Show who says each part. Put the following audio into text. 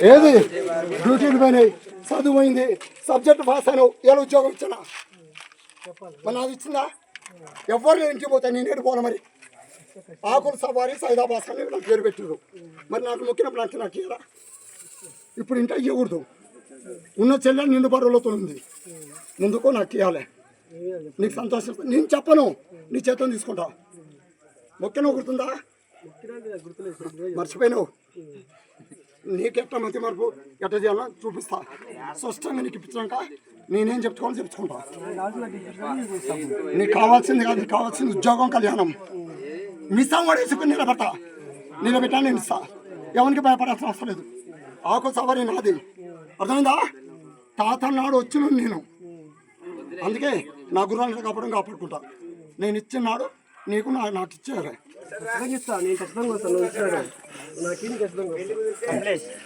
Speaker 1: ఏది డ్యూటీలు పోయినాయి, చదువు పోయింది, సబ్జెక్ట్ పాస్ అయినావు, ఏదో ఉద్యోగం ఇచ్చిన మరి నాకు ఇచ్చిందా? ఎవరు ఇంటికి పోతాయి, నేను ఏడు పోను. మరి ఆకులు సవారి సైదాబాస్ అని నాకు పేరు పెట్టారు. మరి నాకు మొక్కినప్పుడు అంటే నాకు ఇయ్యరా? ఇప్పుడు ఇంట ఇవ్వకూడదు. ఉన్న చెల్లె నిండు బరువులతో ఉంది, ముందుకు నాకు ఇవ్వాలి. నీకు సంతోషం నేను చెప్పను, నీ చేతితో తీసుకుంటా. మొక్కినవు గుర్తుందా? మర్చిపోయినావు. నీకెట్ట మతి మరుపు ఎట్ట చేయాలో చూపిస్తా. స్పష్టంగా నీకు ఇప్పించాక నేనేం చెప్పుకోవాలో చెప్పుకుంటా. నీకు కావాల్సింది కాదు, నీకు కావాల్సింది ఉద్యోగం, కళ్యాణం. మిస్సాం కూడా వేసుకుని నిలబెట్టా నేను ఇస్తా. ఎవరికి భయపడాల్సిన అవసరం లేదు. ఆకు సవారి నాది, అర్థమైందా? తాత నాడు వచ్చిన నేను, అందుకే నా గుర్రాలను కాపాడుకుంటా. నేను ఇచ్చినాడు నీకు నాకు ఇచ్చేయాలి.
Speaker 2: నేను ఖచ్చితంగా వస్తాను, నువ్వు ఇచ్చాడు నాకు ఖచ్చితంగా.